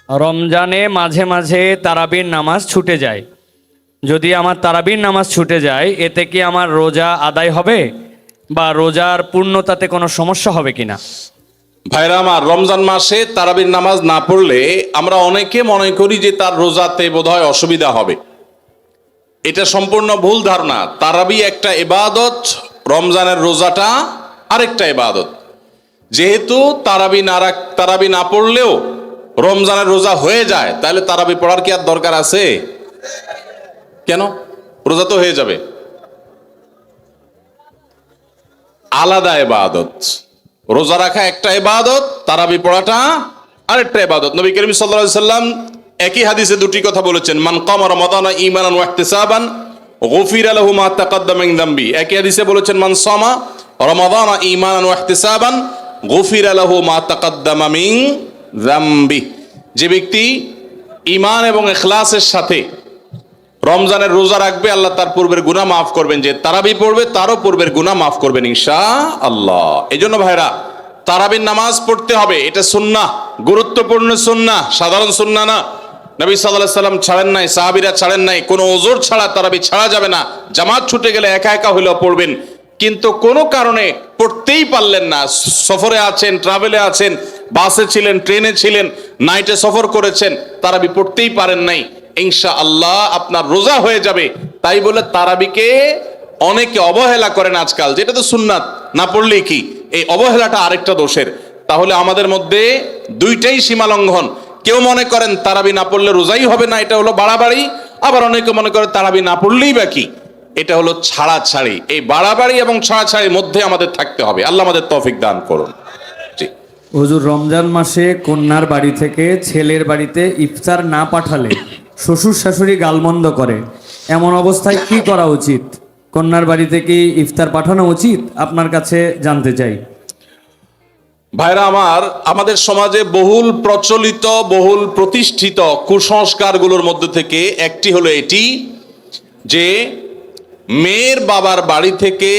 রমজানে মাঝে মাঝে তারাবির নামাজ ছুটে যায়। যদি আমার তারাবির নামাজ ছুটে যায়, এতে কি আমার রোজা আদায় হবে বা রোজার পূর্ণতাতে কোনো সমস্যা হবে কিনা? ভাইরা আমার, রমজান মাসে তারাবির নামাজ না পড়লে আমরা অনেকে মনে করি যে তার রোজাতে বোধহয় অসুবিধা হবে। এটা সম্পূর্ণ ভুল ধারণা। তারাবি একটা ইবাদত, রমজানের রোজাটা আরেকটা ইবাদত। যেহেতু তারাবি না পড়লেও রমজানের রোজা হয়ে যায়, তাহলে তারাবি পড়ার কি আর দরকার আছে? কেন? রোজা তো হয়ে যাবে। আলাদা ইবাদত। রোজা রাখা একটা ইবাদত, তারাবি পড়াটা আরেকটা ইবাদত। নবী করিম সাল্লাল্লাহু আলাইহি সাল্লাম একই হাদিসে দুটি কথা বলেছেন, মান কামা রমাদানা ঈমানান ওয়া ইহতিসাবান গুফিরা লাহু মা তাকাদ্দামা মিন যামবি। একই হাদিসে বলেছেন, মান সামা রমাদানা ঈমানান ওয়া ইহতিসাবান গুফিরা লাহু মা তাকাদ্দামা মিন যামবি। যে ব্যক্তি ঈমান এবং ইখলাসের সাথে রমজানের রোজা রাখবে, আল্লাহ তার পূর্বের গুনাহ মাফ করবেন। যে তারাবি পড়বে তারও পূর্বের গুনাহ মাফ করবেন ইনশাআল্লাহ। এই জন্য ভাইরা, তারাবির নামাজ পড়তে হবে। এটা সুন্নাহ, গুরুত্বপূর্ণ সুন্নাহ, সাধারণ সুন্নাহ না। নবী সাল্লাল্লাহু আলাইহি সাল্লাম ছাড়েন নাই, সাহাবীরা ছাড়েন নাই। কোনো ওযর ছাড়া তারাবি ছাড়া যাবে না। জামাত ছুটে গেলে একা একা হলেও পড়বেন, কিন্তু কোনো কারণে পড়তেই পারলেন না, সফরে আছেন, ট্রাভেলে আছেন, বাসে ছিলেন, ট্রেনে ছিলেন, নাইটে সফর করেছেন, তারাবি পড়তেই পারেন নাই, ইনশাআল্লাহ আপনার রোজা হয়ে যাবে। তাই বলে তারাবিকে অনেকে অবহেলা করেন আজকাল, যেটা তো সুন্নাত, না পড়লেই কি। এই অবহেলাটা আরেকটা দোষের। তাহলে আমাদের মধ্যে দুইটাই সীমা লঙ্ঘন। কেউ মনে করেন তারাবি না পড়লে রোজাই হবে না, এটা হলো বাড়াবাড়ি। আবার অনেকে মনে করে তারাবি না পড়লেই বা কি, এটা হলো ছাড়াছাড়ি। এই বাড়াবাড়ি এবং ছাড়াছাড়ির মধ্যে আমাদের থাকতে হবে। আল্লাহ আমাদের তৌফিক দান করুন। জি। হুজুর, রমজান মাসে কন্যার বাড়ি থেকে ছেলের বাড়িতে ইফতার না পাঠালে শ্বশুর শাশুড়ি গালমন্দ করে, এমন অবস্থায় কি করা উচিত? কন্যার বাড়িতে কি ইফতার পাঠানো উচিত? আপনার কাছে জানতে চাই। ভাইরা আমার, আমাদের সমাজে বহুল প্রচলিত, বহুল প্রতিষ্ঠিত কুসংস্কারগুলোর মধ্যে থেকে একটি হলো এটি যে মেয়ের বাবার বাড়ি থেকে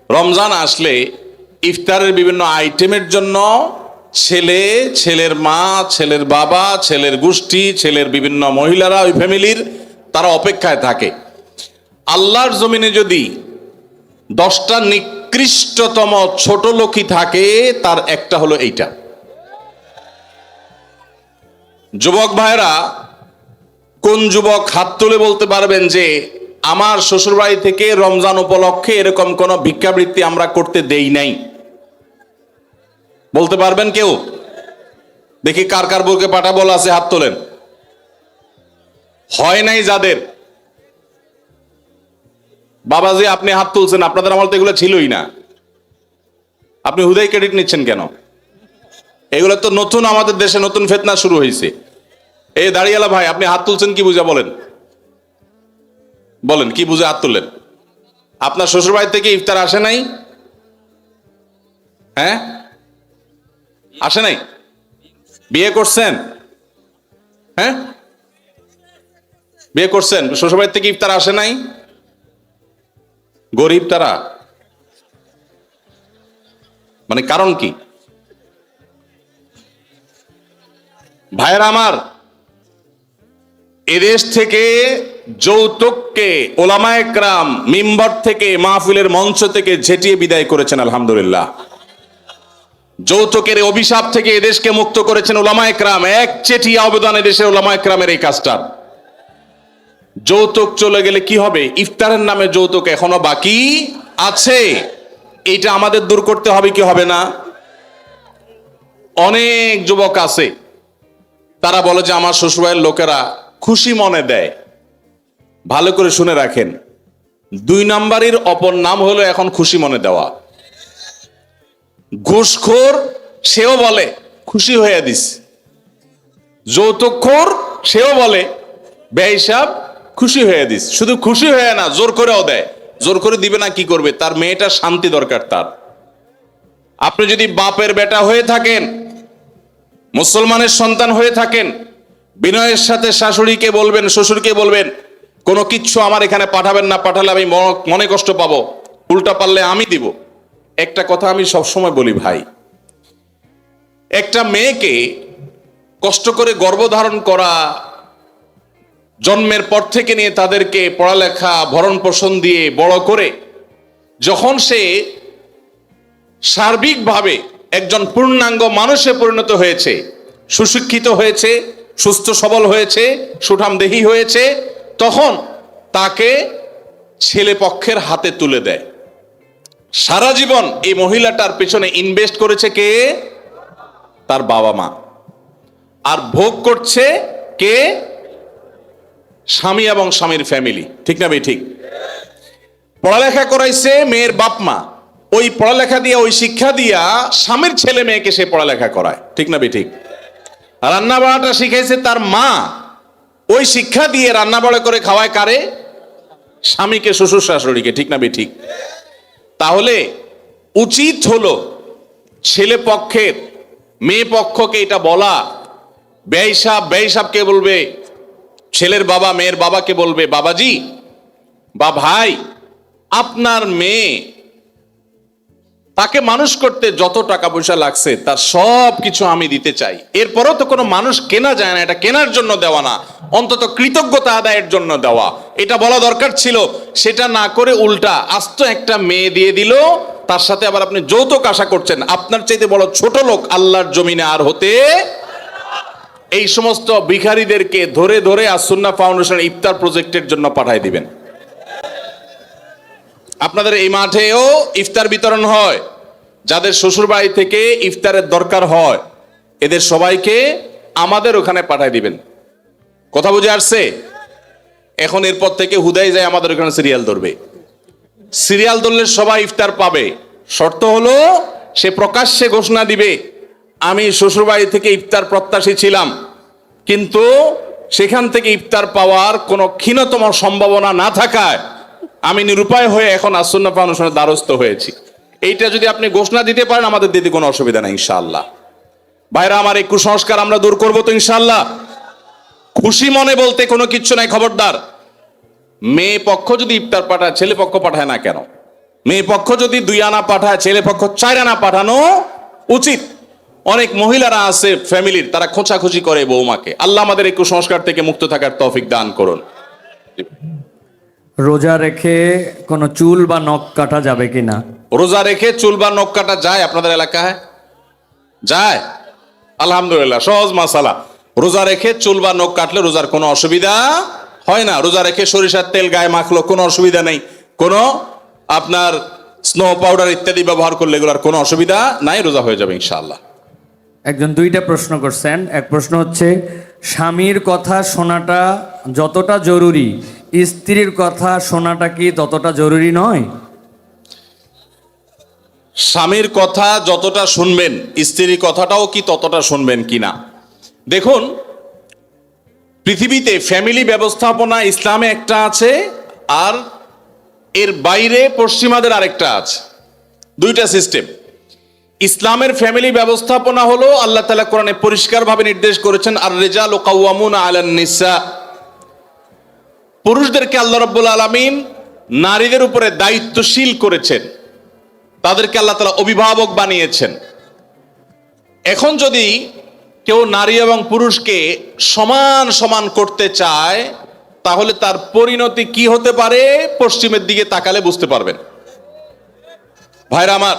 রমজান আসলে ইফতারের বিভিন্ন আইটেমের জন্য ছেলে, ছেলের মা, ছেলের বাবা, ছেলের গোষ্ঠী, ছেলের বিভিন্ন মহিলারা, ওই ফ্যামিলির তারা অপেক্ষায় থাকে। আল্লাহর জমিনে যদি 10টা নিকৃষ্টতম ছোট লোকই থাকে, তার একটা হলো এইটা। যুবক ভাইরা, কোন যুবক হাত তুলে বলতে পারবেন যে আমার শ্বশুরবাড়ি থেকে রমজান উপলক্ষে এরকম কোন ভিক্ষাবৃত্তি আমরা করতে দেই নাই? বলতে পারবেন কেউ? দেখি কার কার বুকে পাটা বল আছে, হাত তোলেন। হয় নাই যাদের। বাবাজি আপনি হাত তুলছেন, আপনাদের আমল তো এগুলো ছিলই না। আপনি হুদাই ক্রেডিট নিচ্ছেন কেন? এগুলো তো নতুন, আমাদের দেশে নতুন ফিতনা শুরু হয়েছে। এই দাঁড়িয়ালা ভাই, আপনি হাত তুলছেন কি বুঝা? বলেন বলেন, কি বুঝে হাত তুললেন? আপনার শ্বশুর বাড়ি থেকে ইফতার আসে নাই? হ্যাঁ, আসে নাই? বিয়ে করছেন? হ্যাঁ, বিয়ে করছেন, শ্বশুর বাড়ি থেকে ইফতার আসে নাই? গরিব তারা, মানে কারণ কি? ভাইয়েরা আমার, এদেশ থেকে যৌতুককে ওলামায়ে কেরাম মিম্বর থেকে, মাহফিলের মঞ্চ থেকে ঝেঁটিয়ে বিদায় করেছেন, আলহামদুলিল্লাহ। যৌতুকের অভিশাপ থেকে এদেশকে মুক্ত করেছেন ওলামায়ে কেরাম। একচেটিয়া অবদান এদেশের ওলামায়ে কেরামের এই কাজটা। যৌতুক চলে গেলে কি হবে? ইফতারের নামে যৌতুক এখনো বাকি আছে, এইটা আমাদের দূর করতে হবে কি হবে না? অনেক যুবক আছে, তারা বলে যে আমার শ্বশুরবাড়ির লোকেরা খুশি মনে দেয়। ভালো করে শুনে রাখেন, 2 নাম্বারের অপর নাম হলো এখন খুশি মনে দেওয়া। ঘুষখোর সেও বলে খুশি হয়ে দিস, যৌতুকখোর সেও বলে বেহিসাব খুশি হয়ে দিস। শুধু খুশি হয়ে না, জোর করেও দেয়। জোর করে দিবে না, কি করবে? তার মেয়েটার শান্তি দরকার তার। আপনি যদি বাপের বেটা হয়ে থাকেন, মুসলমানের সন্তান হয়ে থাকেন, বিনয়ের সাথে শাশুড়িকে বলবেন, শ্বশুরকে বলবেন, কোনো কিচ্ছু আমার এখানে পাঠাবেন না, পাঠালে আমি মনে কষ্ট পাবো, উল্টা পারলে আমি দিব। একটা কথা আমি সবসময় বলি ভাই, একটা মেয়েকে কষ্ট করে গর্ভধারণ করা, জন্মের পর থেকে নিয়ে তাদেরকে পড়ালেখা ভরণ পোষণ দিয়ে বড় করে যখন সে সার্বিকভাবে একজন পূর্ণাঙ্গ মানুষে পরিণত হয়েছে, সুশিক্ষিত হয়েছে, সুস্থ সবল হয়েছে, সুঠামদেহী হয়েছে, তখন তাকে ছেলে পক্ষের হাতে তুলে দেয়। সারা জীবন এই মহিলাটার পেছনে ইনভেস্ট করেছে কে? তার বাবা মা। আর ভোগ করছে কে? স্বামী এবং স্বামীর ফ্যামিলি। ঠিক না ভাই? ঠিক। পড়ালেখা করাইছে মেয়ের বাপ মা, ওই পড়ালেখা দিয়া, ওই শিক্ষা দিয়া স্বামীর ছেলে মেয়েকে সে পড়ালেখা করায়। ঠিক না ভাই? ঠিক। রান্না বাড়াটা শিখাইছে তার মা, ওই শিক্ষা দিয়ে রান্না বাড়া করে খাওয়ায় কারে? স্বামীকে, শ্বশুর শাশুড়িকে। ঠিক না ভাই? ঠিক। তাহলে উচিত হলো ছেলে পক্ষের মেয়ে পক্ষকে এটা বলা, বেঈসাবকে বলবে, ছেলের বাবা মেয়ের বাবাকে বলবে, বাবাজি বা ভাই, আপনার মেয়ে তাকে মানুষ করতে যত টাকা পয়সা লাগছে তার সব কিছু আমি দিতে চাই। এরপরও তো কোনো মানুষ কেনা যায় না, এটা কেনার জন্য দেওয়া না, অন্তত কৃতজ্ঞতা আদায়ের জন্য দেওয়া, এটা বলা দরকার ছিল। সেটা না করে উল্টা আস্ত একটা মেয়ে দিয়ে দিল, তার সাথে আবার আপনি যৌতুক আশা করছেন। আপনার চাইতে বড় ছোট লোক আল্লাহর জমিনে আর হতে। এই সমস্ত ভিখারীদেরকে ধরে ধরে আসুন্নাহ ফাউন্ডেশন ইফতার প্রজেক্টের জন্য পাঠায় দিবেন। আপনাদের এই মাঠেও ইফতার বিতরণ হয়, যাদের শ্বশুর বাড়ি থেকে ইফতারের দরকার হয় এদের সবাইকে আমাদের ওখানে পাঠায় দিবেন। কথা বুঝে আসছে? এখন এরপর থেকে হুদাই যায় আমাদের ওখানে সিরিয়াল ধরবে। সিরিয়াল ধরলে সবাই ইফতার পাবে। শর্ত হলো সে প্রকাশ্যে ঘোষণা দিবে, আমি শ্বশুর বাড়ি থেকে ইফতার প্রত্যাশী ছিলাম, কিন্তু সেখান থেকে ইফতার পাওয়ার কোনো ক্ষীণতম সম্ভাবনা না থাকায় আমি নিরুপায় হয়ে এখন আসুন্নাহ ফাউন্ডেশনের দ্বারস্থ হয়েছি। এইটা যদি আপনি ঘোষণা দিতে পারেন, আমাদের দিতে কোনো অসুবিধা নেই ইনশাআল্লাহ। ভাইরা আমার, এই কুসংস্কার আমরা দূর করবো তো ইনশাআল্লাহ। খুশি মনে বলতে কোনো কিচ্ছু নাই। খবরদার, মেয়ে পক্ষ যদি ইফতার পাঠায়, ছেলে পক্ষ পাঠায় না কেন? মেয়ে পক্ষ যদি 2 আনা পাঠায়, ছেলে পক্ষ 4 আনা পাঠানো উচিত। অনেক মহিলারা আছে ফ্যামিলির, তারা খোঁচাখুচি করে বৌমাকে। আল্লাহ আমাদের এই কুসংস্কার থেকে মুক্ত থাকার তৌফিক দান করুন। রোজা রেখে কোনো চুল বা নখ কাটা যাবে কিনা? রোজা রেখে চুল বা নখ কাটা যায় আপনাদের এলাকায়? যায়? আলহামদুলিল্লাহ, সহজ মাসালা। রোজা রেখে চুল বা নখ কাটলে রোজার কোনো অসুবিধা হয় না। রোজা রেখে সরিষার তেল গায়ে মাখলো, কোনো অসুবিধা নেই। কোনো আপনার স্নো পাউডার ইত্যাদি ব্যবহার করলে এগুলোর কোনো অসুবিধা নাই, রোজা হয়ে যাবে ইনশাআল্লাহ। একজন 2টা প্রশ্ন করছেন। এক প্রশ্ন হচ্ছে, স্বামীর কথা শোনাটা যতটা জরুরি, স্ত্রীর কথা শোনাটা কি ততটা জরুরি নয়? স্বামীর কথা যতটা শুনবেন, স্ত্রীর কথাটাও কি ততটা শুনবেন কিনা? দেখুন, পৃথিবীতে ফ্যামিলি ব্যবস্থাপনা ইসলামে একটা আছে, আর এর বাইরে পশ্চিমাদের আরেকটা আছে। 2টা সিস্টেম। ইসলামের ফ্যামিলি ব্যবস্থাপনা হলো, আল্লাহ তাআলা কোরআনে পরিষ্কারভাবে নির্দেশ করেছেন, আর রিজালু কাওয়ামুনা আলান নিসা। পুরুষদেরকে আল্লাহ রাব্বুল আলামিন নারীদের উপরে দায়িত্বশীল করেছেন, তাদেরকে আল্লাহ তাআলা অভিভাবক বানিয়েছেন। এখন যদি কেউ নারী এবং পুরুষকে সমান সমান করতে চায়, তাহলে তার পরিণতি কি হতে পারে পশ্চিমের দিকে তাকালে বুঝতে পারবেন। ভাইরা আমার,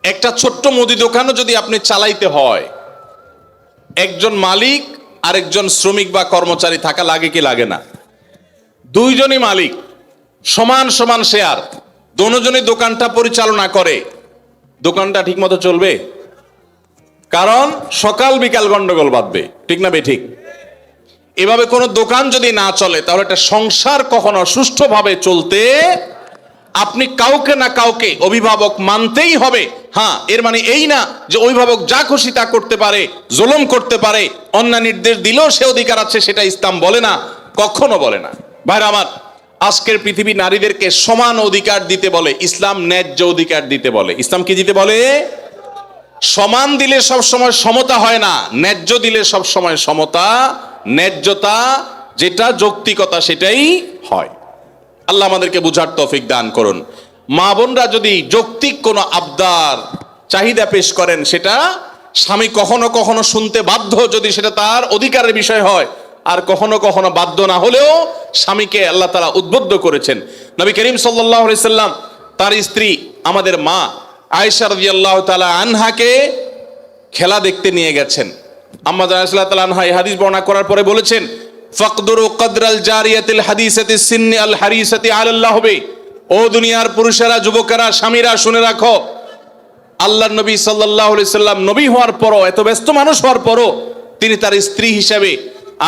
একটা ছোট্ট মুদি দোকানও যদি আপনি চালাইতে হয়, একজন মালিক আর একজন শ্রমিক বা কর্মচারী থাকা লাগে কি লাগে না? 2জনই মালিক, সমান সমান শেয়ার, দুজনই দোকানটা পরিচালনা করে, দোকানটা ঠিক মতো চলবে? কারণ সকাল বিকাল গন্ডগোল বাঁধবে। ঠিক না বে ঠিক? এভাবে কোনো দোকান যদি না চলে, তাহলে একটা সংসার কখনো সুষ্ঠুভাবে চলতে আপনি কাউকে না কাউকে অভিভাবক মানতেই হবে। হ্যাঁ, এর মানে এই না যে অভিভাবক যা খুশি তা করতে পারে, জুলুম করতে পারে, অন্যায় নির্দেশ দিলেও সে অধিকার আছে, সেটা ইসলাম বলে না, কখনো বলে না। ভাইরা আমার, আজকের পৃথিবী নারীদেরকে সমান অধিকার দিতে বলে, ইসলাম ন্যায্য অধিকার দিতে বলে। ইসলাম কি দিতে বলে? সমান দিলে সব সময় সমতা হয় না, ন্যায্য দিলে সব সময় সমতা, ন্যায্যতা যেটা যৌক্তিকতা সেটাই হয়। আল্লাহ আমাদেরকে বুঝার তৌফিক দান করুন। মা বোনরা যদি যৌক্তিক কোনো আবদার চাহিদা পেশ করেন, সেটা স্বামী কখনো কখনো শুনতে বাধ্য যদি সেটা তার অধিকারের বিষয় হয়, আর কখনো কখনো বাধ্য না হলেও স্বামীকে আল্লাহ তাআলা উদ্বুদ্ধ করেছেন। নবী করিম সাল্লাল্লাহু আলাইহি সাল্লাম তার স্ত্রী আমাদের মা আয়েশা রাদিয়াল্লাহু তাআলা আনহাকে খেলা দেখতে নিয়ে গেছেন। আম্মা জান আয়েশা রাদিয়াল্লাহু তাআলা আনহা এই হাদিস বর্ণনা করার পরে বলেছেন, ফাকদুরু কদরাল জারিয়াতিল হাদিসাতি সিন্নি আল হারিসাতি আলাল লাহবি। ও দুনিয়ার পুরুষেরা, যুবকেরা, স্বামীরা, শুনে রাখো, আল্লাহর নবী সাল্লাল্লাহু আলাইহি সাল্লাম নবী হওয়ার পরও, এত ব্যস্ত মানুষ হওয়ার পরও তিনি তার স্ত্রী হিসেবে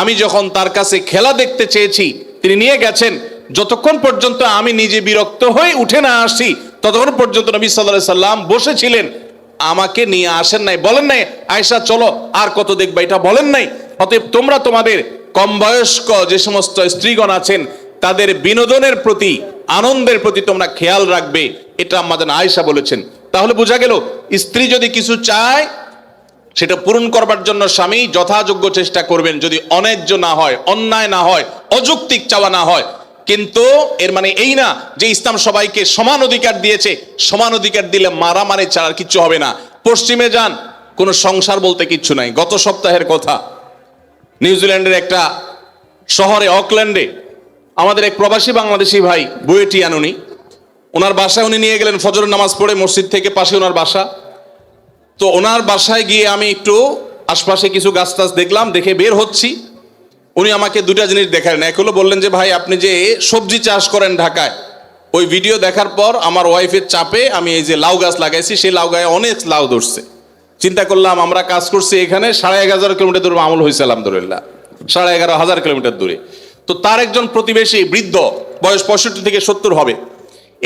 আমি যখন তার কাছে খেলা দেখতে চেয়েছি তিনি নিয়ে গেছেন। যতক্ষণ পর্যন্ত আমি নিজে বিরক্ত হয়ে উঠে না আসি ততক্ষণ পর্যন্ত নবী সাল্লাল্লাহু আলাইহি সাল্লাম বসেছিলেন, আমাকে নিয়ে আসেন নাই, বলেন নাই আয়েশা চলো আর কত দেখবা, এটা বলেন নাই। অতএব তোমরা তোমাদের কম বয়স্ক যে সমস্ত স্ত্রীগণ আছেন তাদের বিনোদনের প্রতি, আনন্দের প্রতি তোমরা খেয়াল রাখবে, এটা আমাদের আয়েশা বলেছেন। তাহলে বোঝা গেল স্ত্রী যদি কিছু চায় সেটা পূরণ করবার জন্য স্বামী যথাযোগ্য চেষ্টা করবেন, যদি অন্যায্য না হয়, অন্যায় না হয়, অযৌক্তিক চাওয়া না হয়। কিন্তু এর মানে এই না যে ইসলাম সবাইকে সমান অধিকার দিয়েছে, সমান অধিকার দিলে মারামারি ছাড়া আর কিচ্ছু হবে না। পশ্চিমে যান, কোনো সংসার বলতে কিচ্ছু নাই। গত সপ্তাহের কথা, নিউজিল্যান্ডের একটা শহরে অকল্যান্ডে আমাদের এক প্রবাসী বাংলাদেশি ভাই বুয়েটিয়ান, ওনার বাসায় উনি নিয়ে গেলেন ফজরের নামাজ পড়ে, মসজিদ থেকে পাশে ওনার বাসা। তো ওনার বাসায় গিয়ে আমি একটু আশপাশে কিছু গাছ টাছ দেখলাম, দেখে বের হচ্ছি। উনি আমাকে দুটা জিনিস দেখালেন। এক হলো বললেন যে ভাই আপনি যে সবজি চাষ করেন ঢাকায়, ওই ভিডিও দেখার পর আমার ওয়াইফের চাপে আমি এই যে লাউ গাছ লাগাইছি, সেই লাউ গায়ে অনেক লাউ ধরছে। চিন্তা করলাম আমরা কাজ করছি এখানে 11,500 কিলোমিটার দূরে আমল হয়েছে আলহামদুলিল্লাহ, 11,500 কিলোমিটার দূরে। তো তার একজন প্রতিবেশী বৃদ্ধ, বয়স 65 থেকে 70 হবে,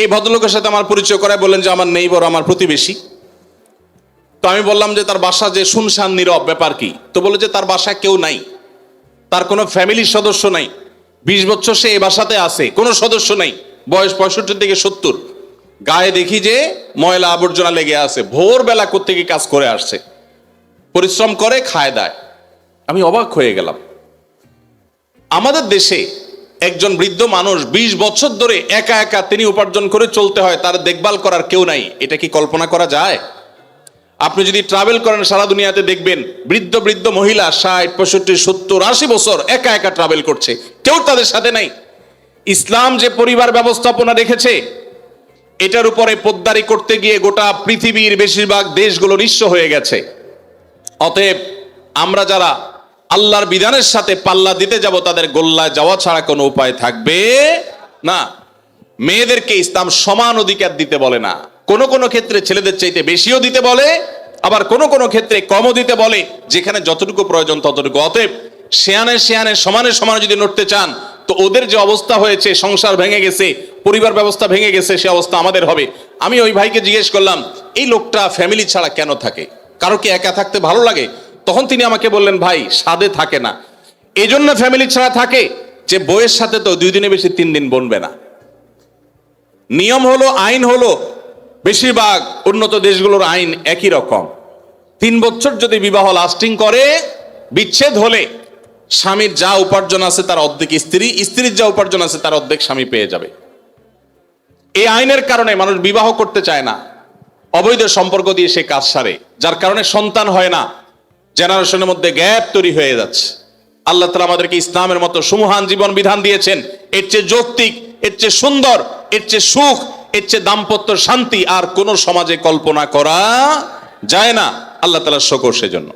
এই ভদ্রলোকের সাথে আমার পরিচয় করায় বললেন যে আমার নেইবর, আমার প্রতিবেশী। তো আমি বললাম যে তার বাসা যে শুনশান নীরব, ব্যাপার কি? তো বলে যে তার বাসায় কেউ নাই, তার কোনো ফ্যামিলির সদস্য নাই, 20 বছর সে এই বাসাতে আছে, কোনো সদস্য নাই, বয়স 65 থেকে 70। গায়ে দেখি যে ময়লা আবর্জনা লেগে আছে, ভোরবেলা কোত্থেকে কাজ করে আসছে, পরিশ্রম করে খায় দায়। আমি অবাক হয়ে গেলাম। আমাদের দেশে একজন বৃদ্ধ মানুষ 20 বছর ধরে একা একা তিনি উপার্জন করে চলতে হয়, তার দেখভাল করার কেউ নাই, এটা কি কল্পনা করা যায়? আপনি যদি ট্রাভেল করেন সারা দুনিয়াতে দেখবেন বৃদ্ধ বৃদ্ধ মহিলা 60, 65, 70, 80 বছর একা একা ট্রাভেল করছে, কেউ তাদের সাথে নাই। ইসলাম যে পরিবার ব্যবস্থাপনা রেখেছে এটার উপরে পোদ্দারি করতে গিয়ে গোটা পৃথিবীর বেশিরভাগ দেশগুলো নিঃস্ব হয়ে গেছে। অতএব আমরা যারা আল্লাহর বিধানের সাথে পাল্লা দিতে যাব তাদের গোল্লায় যাওয়া ছাড়া কোনো উপায় থাকবে না। মেয়েদেরকে ইসলাম সমান অধিকার দিতে বলে না, কোন কোন ক্ষেত্রে ছেলেদের চাইতে বেশিও দিতে বলে, আবার কোন কোন ক্ষেত্রে কমও দিতে বলে, যেখানে যতটুকু প্রয়োজন ততটুকু। অতএব শেয়ানে শেয়ানে সমানে সমানে যদি নড়তে চান তো ওদের যে অবস্থা হয়েছে, সংসার ভেঙে গেছে, পরিবার ব্যবস্থা ভেঙে গেছে, সে অবস্থা আমাদের হবে। আমি ওই ভাইকে জিজ্ঞেস করলাম এই লোকটা ফ্যামিলি ছাড়া কেন থাকে, কারো কি একা থাকতে ভালো লাগে? তখন তিনি আমাকে বললেন ভাই সাদে থাকে না, এই জন্য ফ্যামিলি ছাড়া থাকে যে বইয়ের সাথে তো 2 দিনে বেশি 3 দিন বনবে না। নিয়ম হলো, আইন হলো, বেশিরভাগ উন্নত দেশগুলোর আইন একই রকম। 3 বছর যদি বিবাহ লাস্টিং করে, বিচ্ছেদ হলে স্বামীর যা উপার্জন আছে তার অর্ধেক স্ত্রী, স্ত্রীর যা উপার্জন আছে তার অর্ধেক স্বামী পেয়ে যাবে। এই আইনের কারণে মানুষ বিবাহ করতে চায় না, অবৈধ সম্পর্ক দিয়ে সে কাজ সারে, যার কারণে সন্তান হয় না, জেনারেশনের মধ্যে গ্যাপ তৈরি হয়ে যাচ্ছে। আল্লাহ তাআলা আমাদেরকে ইসলামের মতো সুমহান জীবন বিধান দিয়েছেন, এর চেয়ে যৌক্তিক, এর চেয়ে সুন্দর, এর চেয়ে সুখ, এর চেয়ে দাম্পত্য শান্তি আর কোন সমাজে কল্পনা করা যায় না। আল্লাহ তাআলার শুকর সেজন্য।